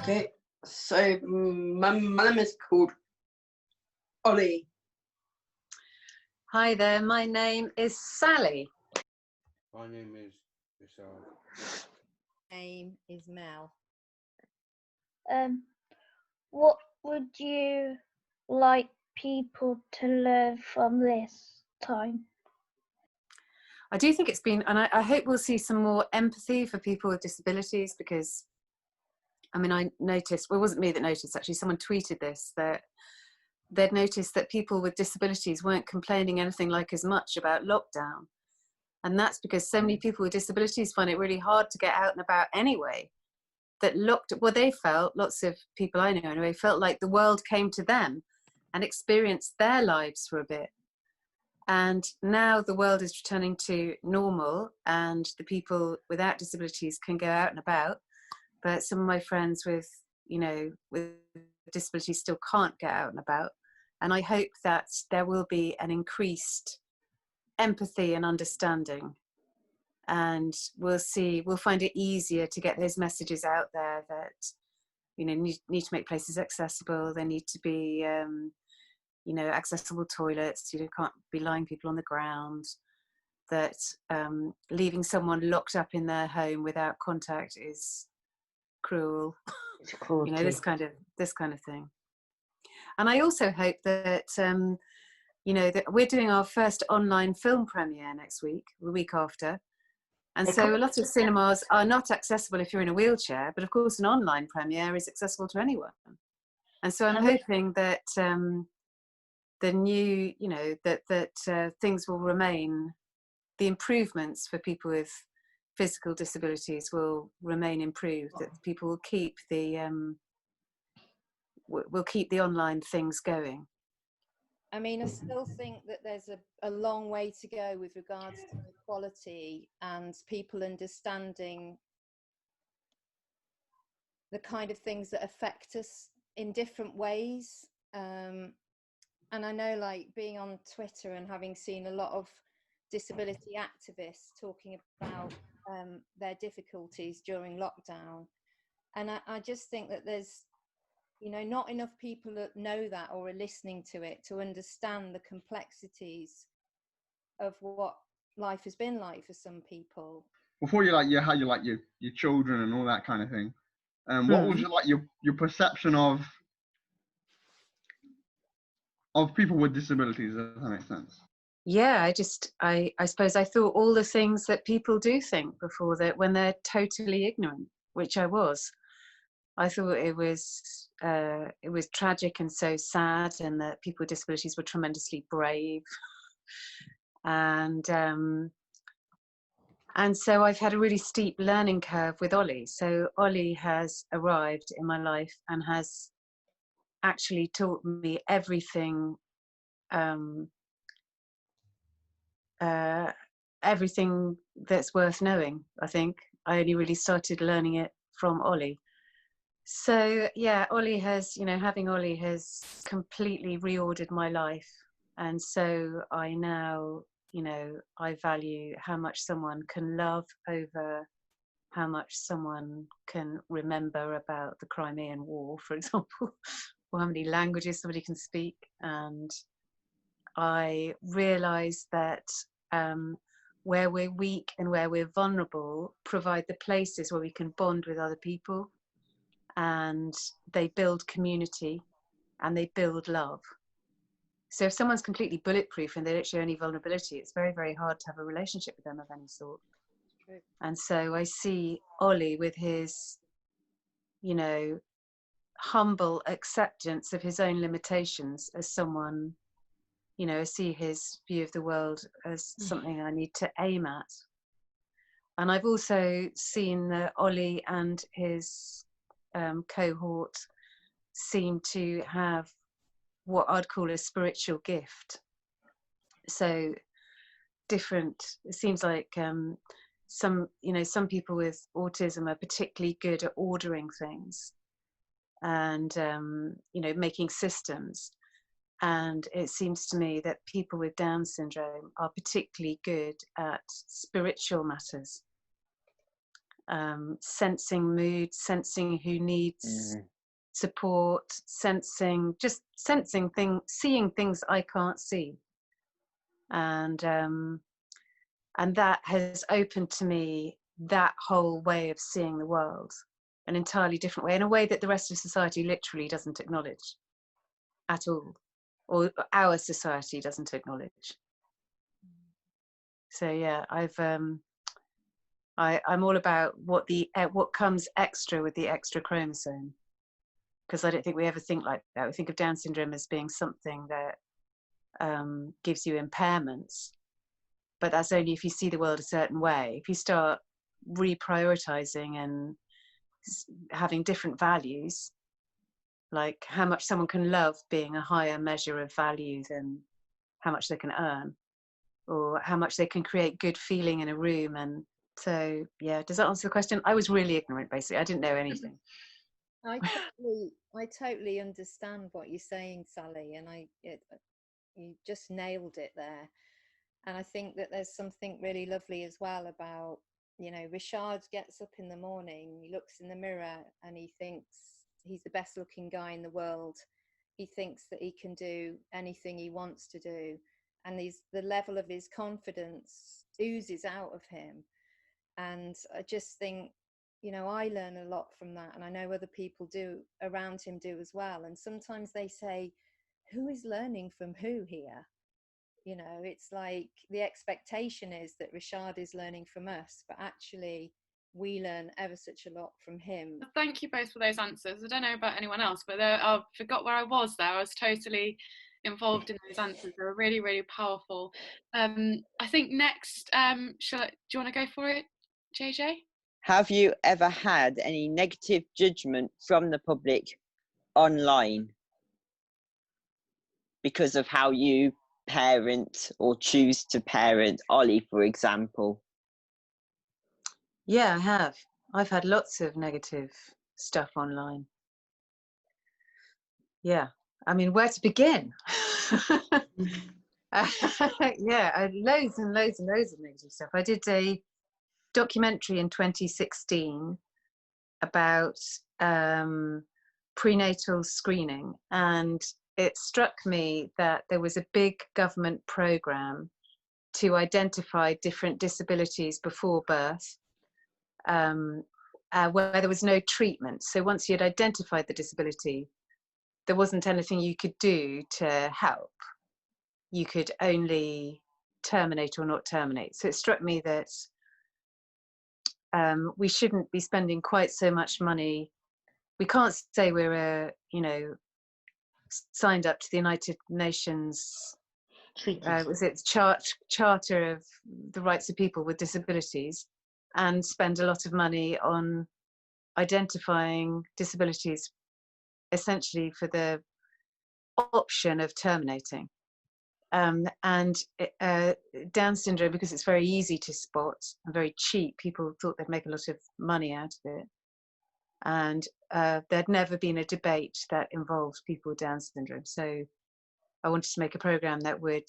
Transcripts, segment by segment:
Okay, so my name is called Ollie. Hi there, my name is Sally. My name is Rishard. My name is Mel. What would you like people to learn from this time? I do think it's been, and I hope we'll see some more empathy for people with disabilities, because, I mean, I noticed, well, it wasn't me that noticed, actually, someone tweeted this, that they'd noticed that people with disabilities weren't complaining anything like as much about lockdown. And that's because so many people with disabilities find it really hard to get out and about anyway. That they felt, lots of people I know anyway, felt like the world came to them and experienced their lives for a bit. And now the world is returning to normal and the people without disabilities can go out and about. But some of my friends with disabilities still can't get out and about. And I hope that there will be an increased empathy and understanding. And we'll find it easier to get those messages out there that, need to make places accessible. There need to be, accessible toilets. You can't be lying people on the ground. That leaving someone locked up in their home without contact is cruel. It's cruelty. This kind of thing. And I also hope that that we're doing our first online film premiere next week, the week after. And so a lot of cinemas are not accessible if you're in a wheelchair, but of course an online premiere is accessible to anyone. And so I'm hoping that the new, that things will remain, the improvements for people with physical disabilities will remain improved, that people will keep the online things going. I mean, I still think that there's a long way to go with regards to equality and people understanding the kind of things that affect us in different ways. And I know, like, being on Twitter and having seen a lot of disability activists talking about their difficulties during lockdown. And I just think that there's, not enough people that know that or are listening to it to understand the complexities of what life has been like for some people. Before you had your children and all that kind of thing, what was your perception of people with disabilities? Does that make sense? Yeah, I suppose I thought all the things that people do think before that, when they're totally ignorant, which I was. I thought it was tragic and so sad, and that people with disabilities were tremendously brave. And so I've had a really steep learning curve with Ollie. So Ollie has arrived in my life and has actually taught me everything, everything that's worth knowing. I think I only really started learning it from Ollie. So yeah, Ollie has, having Ollie has completely reordered my life. And so I now, I value how much someone can love over how much someone can remember about the Crimean War, for example, or how many languages somebody can speak. And I realise that where we're weak and where we're vulnerable provide the places where we can bond with other people. And they build community and they build love. So if someone's completely bulletproof and they don't show any vulnerability, it's very, very hard to have a relationship with them of any sort. True. And so I see Ollie with his, humble acceptance of his own limitations as someone, I see his view of the world as something I need to aim at. And I've also seen that Ollie and his cohort seem to have what I'd call a spiritual gift. So different, it seems like some people with autism are particularly good at ordering things and making systems, And it seems to me that people with Down syndrome are particularly good at spiritual matters, sensing mood, sensing who needs support, sensing things, seeing things I can't see. And that has opened to me that whole way of seeing the world, an entirely different way, in a way that the rest of society literally doesn't acknowledge at all, or our society doesn't acknowledge. So yeah, I'm all about what comes extra with the extra chromosome, because I don't think we ever think like that. We think of Down syndrome as being something that gives you impairments, but that's only if you see the world a certain way. If you start reprioritizing and having different values, like how much someone can love being a higher measure of value than how much they can earn, or how much they can create good feeling in a room. And so, yeah, does that answer the question? I was really ignorant, basically. I didn't know anything. I totally understand what you're saying, Sally, and you just nailed it there. And I think that there's something really lovely as well about, you know, Rishard gets up in the morning, he looks in the mirror and he thinks he's the best looking guy in the world. He thinks that he can do anything he wants to do. And the level of his confidence oozes out of him. And I just think, you know, I learn a lot from that. And I know other people do around him do as well. And sometimes they say, who is learning from who here? You know, it's like the expectation is that Rishard is learning from us, but actually we learn ever such a lot from him. Thank you both for those answers. I don't know about anyone else, but I forgot where I was there. I was totally involved in those answers. They were really, really powerful. I think next, do you want to go for it, JJ? Have you ever had any negative judgment from the public online because of how you parent or choose to parent? Ollie, for example. Yeah, I have. I've had lots of negative stuff online. Yeah, I mean, where to begin? Yeah, loads and loads and loads of negative stuff. I did a documentary in 2016 about prenatal screening, and it struck me that there was a big government program to identify different disabilities before birth, where there was no treatment. So once you had identified the disability, there wasn't anything you could do to help. You could only terminate or not terminate. So it struck me that we shouldn't be spending quite so much money. We can't say we're signed up to the United Nations was it Charter of the Rights of People with Disabilities, and spend a lot of money on identifying disabilities essentially for the option of terminating. And Down syndrome, because it's very easy to spot and very cheap, people thought they'd make a lot of money out of it. And there'd never been a debate that involved people with Down syndrome. So I wanted to make a program that would,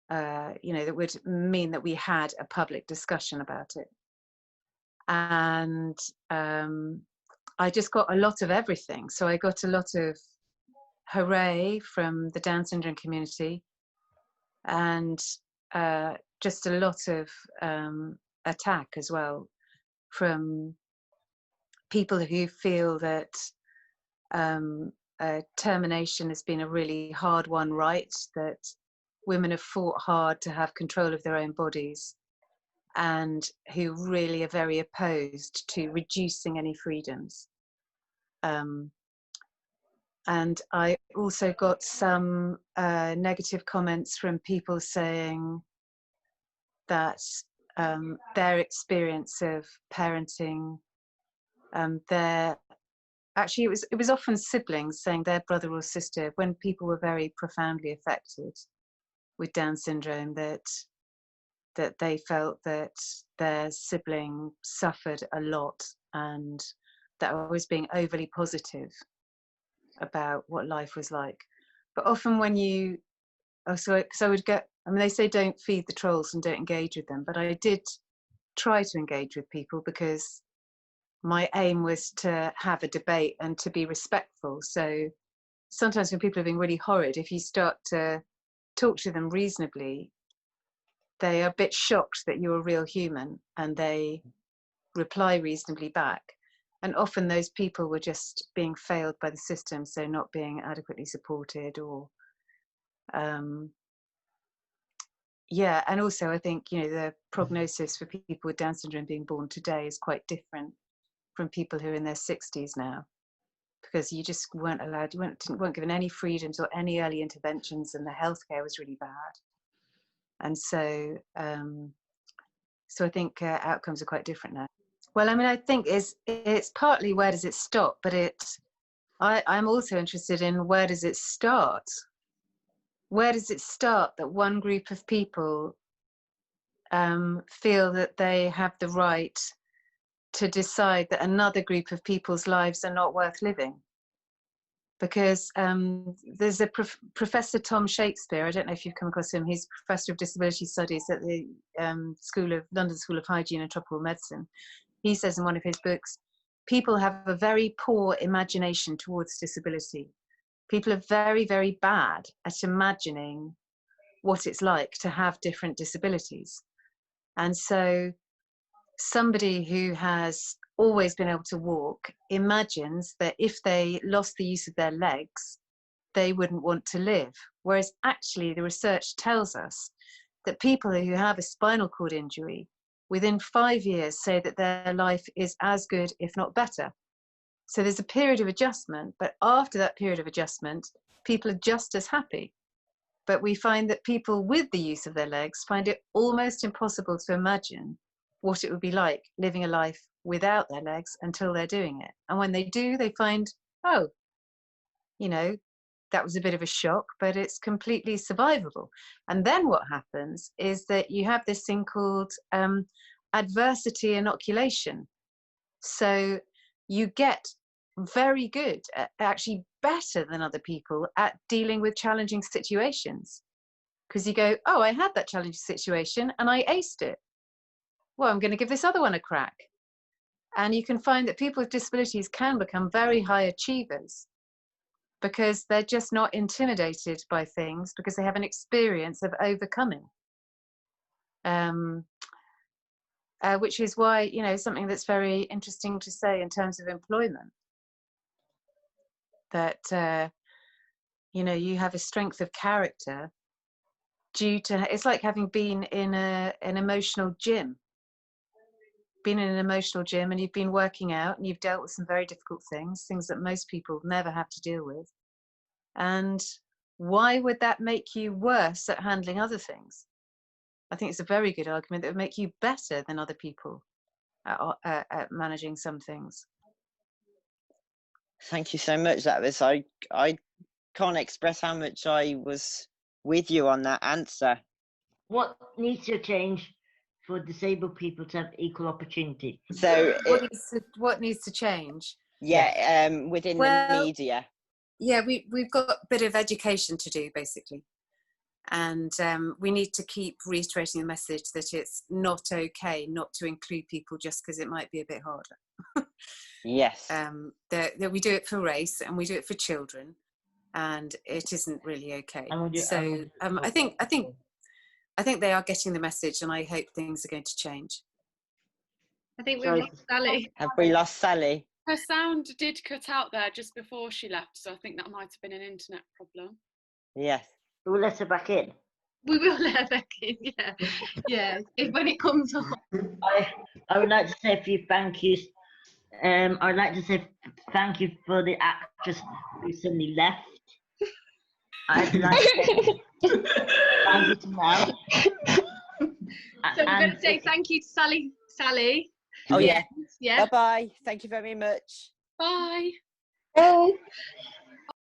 that would mean that we had a public discussion about it. And I just got a lot of everything. So I got a lot of hooray from the Down syndrome community, and just a lot of attack as well from people who feel that termination has been a really hard-won right, that women have fought hard to have control of their own bodies, and who really are very opposed to reducing any freedoms. And I also got some negative comments from people saying that their experience of parenting, actually it was often siblings saying their brother or sister, when people were very profoundly affected with Down syndrome, that they felt that their sibling suffered a lot and that I was being overly positive. about what life was like. But often when you, because I would get, I mean, they say don't feed the trolls and don't engage with them, but I did try to engage with people because my aim was to have a debate and to be respectful. So sometimes when people are being really horrid, if you start to talk to them reasonably, they are a bit shocked that you're a real human and they reply reasonably back. And often those people were just being failed by the system, so not being adequately supported or yeah. And also I think, you know, the prognosis for people with Down syndrome being born today is quite different from people who are in their 60s now, because you just weren't allowed, you weren't given any freedoms or any early interventions, and the healthcare was really bad. And so so I think outcomes are quite different now. Well, I mean, I think it's partly where does it stop, but I'm also interested in where does it start? Where does it start that one group of people feel that they have the right to decide that another group of people's lives are not worth living? Because there's a Professor Tom Shakespeare, I don't know if you've come across him, he's Professor of Disability Studies at the London School of Hygiene and Tropical Medicine. He says in one of his books, people have a very poor imagination towards disability. People are very, very bad at imagining what it's like to have different disabilities. And so somebody who has always been able to walk imagines that if they lost the use of their legs, they wouldn't want to live. Whereas actually the research tells us that people who have a spinal cord injury within 5 years say that their life is as good, if not better. So there's a period of adjustment, but after that period of adjustment, people are just as happy. But we find that people with the use of their legs find it almost impossible to imagine what it would be like living a life without their legs until they're doing it. And when they do, they find, oh, you know, that was a bit of a shock, but it's completely survivable. And then what happens is that you have this thing called adversity inoculation. So you get very good, actually better than other people at dealing with challenging situations. Because you go, oh, I had that challenging situation and I aced it. Well, I'm going to give this other one a crack. And you can find that people with disabilities can become very high achievers because they're just not intimidated by things because they have an experience of overcoming. Which is why, you know, something that's very interesting to say in terms of employment, that, you know, you have a strength of character due to, it's like having been in an emotional gym. Been in an emotional gym and you've been working out and you've dealt with some very difficult things that most people never have to deal with. And why would that make you worse at handling other things? I think it's a very good argument that would make you better than other people at managing some things. Thank you so much. That was, I can't express how much I was with you on that answer. What needs to change for disabled people to have equal opportunity? So what needs to change? Yeah, within the media. Yeah, we've got a bit of education to do, basically. And we need to keep reiterating the message that it's not okay not to include people just because it might be a bit harder. Yes. That we do it for race and we do it for children, and it isn't really okay. So I think they are getting the message, and I hope things are going to change. I think we've lost Sally. Have we lost Sally? Her sound did cut out there just before she left, so I think that might have been an internet problem. Yes. We'll let her back in. We will let her back in, yeah. Yeah, when it comes on. I would like to say a few thank yous. I'd like to say thank you for the actress who suddenly left. I'd like to say thank you to Mel. So we're going to say thank you to Sally. Oh, yeah. Yeah. Bye-bye. Thank you very much. Bye. Bye.